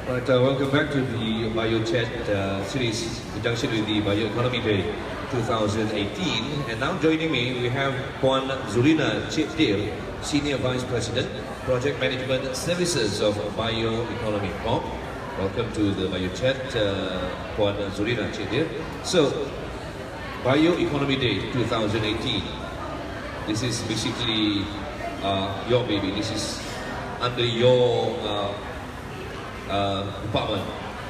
Right, welcome back to the Biochat series in conjunction with the Bioeconomy Day 2018. And now joining me, we have Puan Zurina Che Dir, Senior Vice President, Project Management Services of Bioeconomy Corp. Welcome to the Biochat, Puan Zurina Che Dir. So, Bioeconomy Day 2018. This is basically your baby. This is under your department.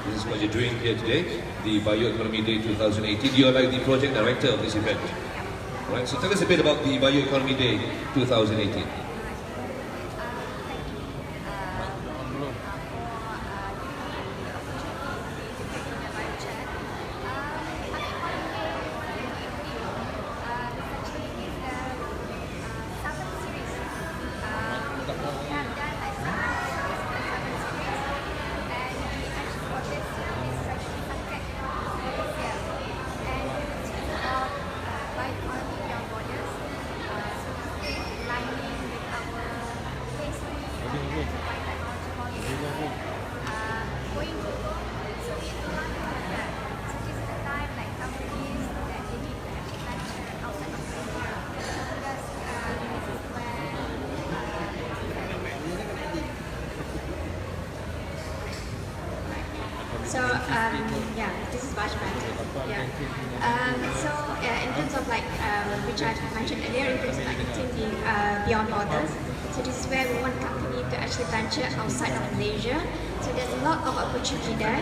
This is what you're doing here today, the Bioeconomy Day 2018. You are like the project director of this event. Right, so tell us a bit about the Bioeconomy Day 2018. So yeah, this is Biochat. Yeah. In terms of which I mentioned earlier, in terms of thinking beyond borders. So this is where we want company to actually venture outside of Malaysia. So there's a lot of opportunity there.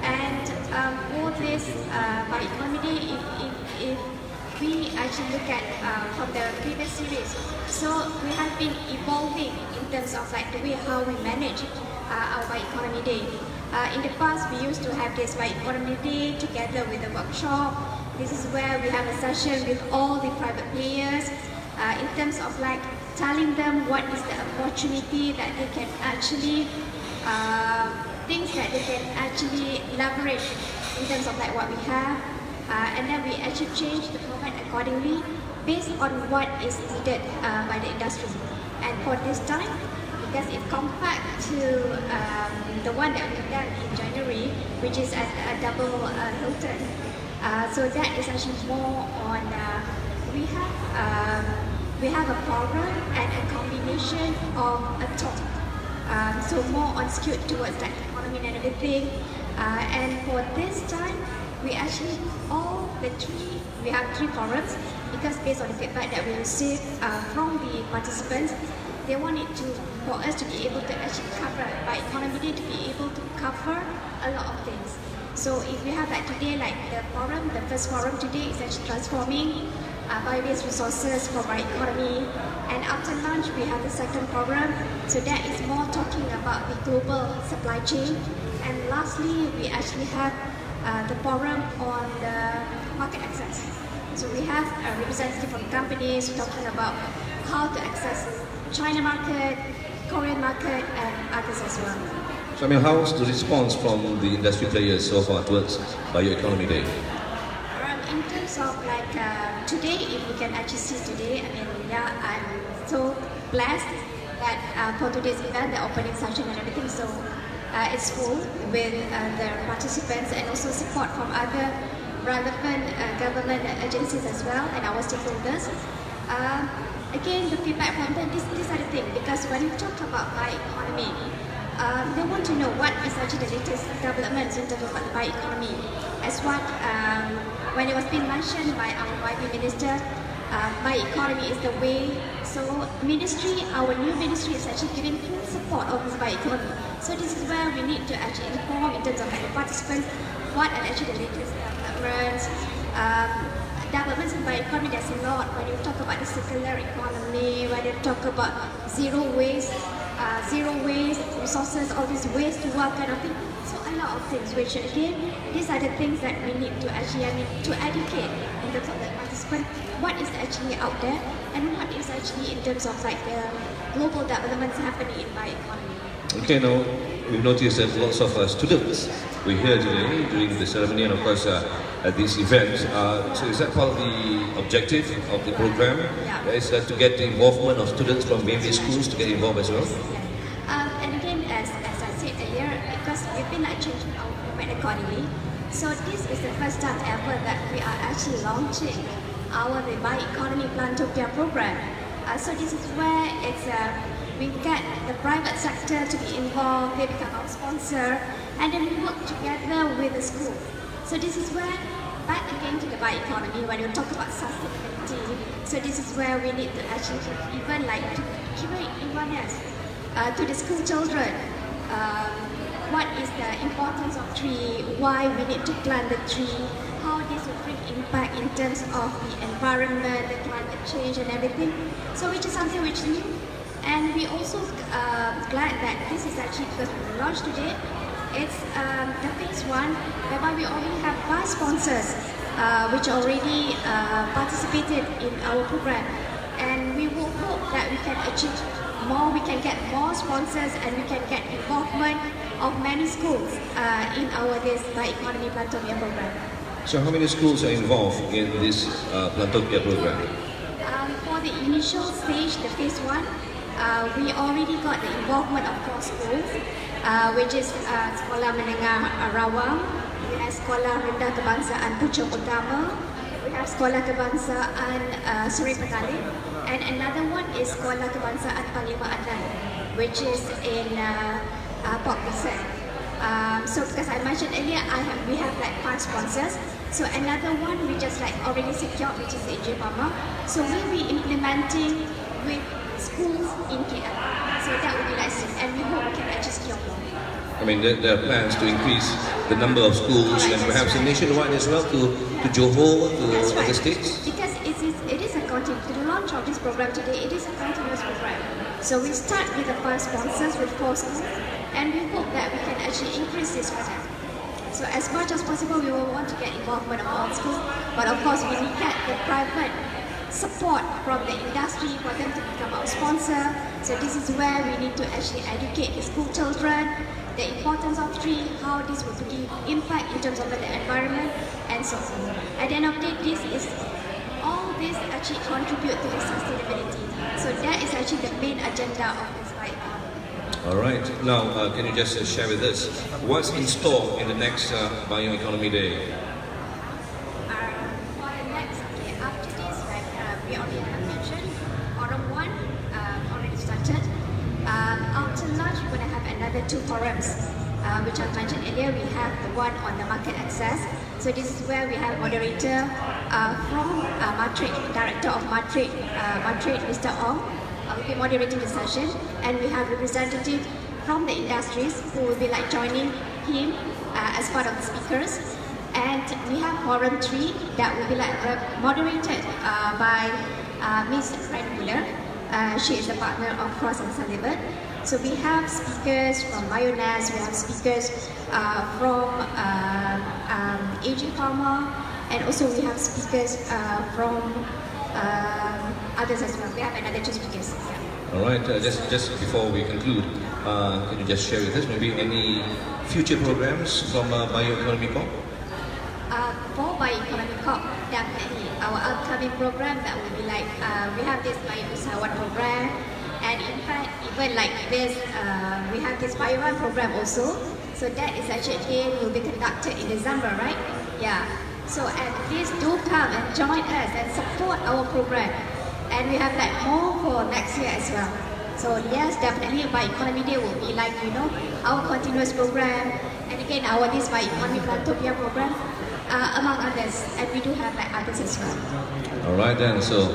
And for this Bioeconomy Day, if we actually look at from the previous series, so we have been evolving in terms of the way how we manage our Bioeconomy Day. In the past, we used to have this Bioeconomy Day together with a workshop. This is where we have a session with all the private players in terms of telling them what is the opportunity that they can actually, things that they can actually leverage in terms of what we have. And then we actually change the format accordingly based on what is needed by the industry. And for this time, because it compared to the one that we've done in January, which is at a double Hilton. So that is actually more on, we have a program and a combination of a talk. So more on skewed towards economy and everything. And for this time, we actually we have three forums, because based on the feedback that we received from the participants, they wanted for us to be able to actually cover Bioeconomy Day, to be able to cover a lot of things. So if we have today, the forum, the first forum today is actually transforming bio-based resources for bioeconomy. And after lunch, we have the second forum. So that is more talking about the global supply chain. And lastly, we actually have the forum on the market access. So we have a representative from companies talking about how to access China market, Korean market, and others as well. So how's the response from the industry players so far towards Bioeconomy Day? In terms of today, if we can actually see today, I'm so blessed that for today's event, the opening session and everything, so it's full with the participants and also support from other relevant government agencies as well and our stakeholders. Again, the feedback from them, these are the things, because when you talk about bioeconomy, they want to know what is actually the latest developments in terms of bioeconomy. As what, when it was being mentioned by our YB Minister, bioeconomy is the way. So our new ministry is actually giving full support of this bioeconomy. So this is where we need to actually inform in terms of the participants, what are actually the latest developments. Developments in bioeconomy, there's a lot. When you talk about the circular economy, when you talk about zero waste resources, all these waste to work kind of thing. So a lot of things, which again, these are the things that we need to actually, to educate in terms of the participant, what is actually out there, and what is actually in terms of the global developments happening in bioeconomy. Okay, now we've noticed that lots of students were here today during the ceremony and of course at this event. So is that part of the objective of the program? Yeah. Is that to get the involvement of students from various schools to get involved as well? And again, as I said earlier, because we've been changing our format accordingly. So this is the first time ever that we are actually launching our Bioeconomy Plantopia program. So this is where we get the private sector to be involved, they become our sponsor, and then we work together with the school. So this is where, back again to the bioeconomy, when you talk about sustainability, so this is where we need to actually even to create awareness to the school children. What is the importance of tree, why we need to plant the tree, how this will bring impact in terms of the environment, the climate change and everything. So which is something which new. And we also glad that this is actually, because we launched today, it's the phase 1, whereby we already have 5 sponsors which already participated in our program. And we will hope that we can achieve more, we can get more sponsors, and we can get involvement of many schools in this Bioeconomy Plantopia program. So how many schools are involved in this Plantopia program? For the initial stage, the phase 1, we already got the involvement of 4 schools, which is Sekolah Menengah Rawang, we have Sekolah Rendah Kebangsaan Puchong Utama, we have Sekolah Kebangsaan Suri Petali, and another one is Sekolah Kebangsaan Panglima Adan, which is in Port Pisan. So because I mentioned earlier, we have 5 sponsors. So another one we just already secured, which is AJ Pharma. So we'll be implementing with schools in KL. So that will be and we hope we can actually secure more. I mean, there are plans to increase the number of schools and perhaps nationwide as well to Johor, to other states? Because it is a continuous, the launch of this program today, it is a continuous program. So we start with the 5 sponsors with 4 schools, and we hope that we can actually increase this for them. So as much as possible, we will want to get involvement of all schools, but of course we need the private support from the industry for them to become our sponsor. So this is where we need to actually educate the school children, the importance of tree, how this will give impact in terms of the environment, and so on. At the end of the day, all this actually contribute to the sustainability. So that is actually the main agenda of this bioeconomy. All right. Now, can you just share with us what's in store in the next Bioeconomy Day? For the next, after this, we already have mentioned, Forum 1 already started. After lunch, we're going to have another 2 forums, which I mentioned earlier. We have the one on the market access. So this is where we have moderator from Matrix, director of Matrix, Mr. Ong, will be moderating the session, and we have representative from the industries who will be joining him as part of the speakers. And we have Forum 3 that will be moderated by Ms. Fred Muller. She is a partner of Cross and Sullivan. So we have speakers from Bionas, we have speakers from AG Pharma, and also we have speakers from others as well. We have another 2 speakers. Yeah. All right, just before we conclude, can you just share with us maybe any future programs from Bioeconomy Corp? For Bioeconomy Corp, definitely our upcoming program that will be we have this Bio-Usahawan program, and in fact even this we have this Bio-Run program also. So that is actually again will be conducted in December, right? Yeah. So please do come and join us and support our program, and we have more for next year as well. So yes, definitely Bioeconomy Day will be our continuous program, and again this Bioeconomy Plantopia program, among others, and we do have others as well. All right then, so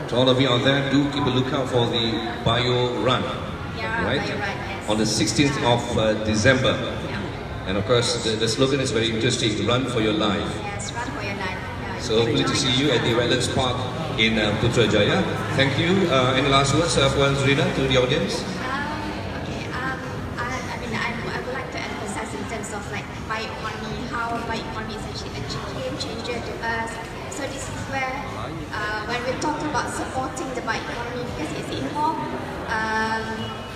to all of you out there, do keep a lookout for the Bio Run, right? Bio Run, yes. On the 16th of December. Yeah. And of course, the slogan is very interesting, run for your life. Yes, run for your life. Yeah. So hopefully to see you at the Wetlands Park in Putrajaya. Thank you. Any last words, Puan Zurina, to the audience? I would like to emphasize in terms of bioeconomy, how bioeconomy is actually a game changer to us. So this is where, when we talk about supporting the bioeconomy, because it's involved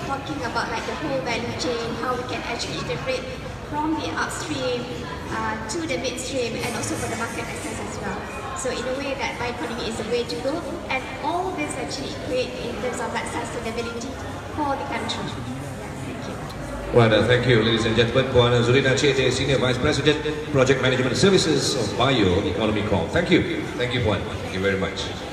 talking about the whole value chain, how we can actually integrate from the upstream to the midstream, and also for the market access as well. So in a way that bioeconomy is the way to go, and all this actually create in terms of sustainability for the country. Yeah, thank you. Well, thank you, ladies and gentlemen. Puan Zurina Che Dir, Senior Vice President, Project Management Services of Bioeconomy Corp. Thank you. Thank you, Puan. Thank you very much.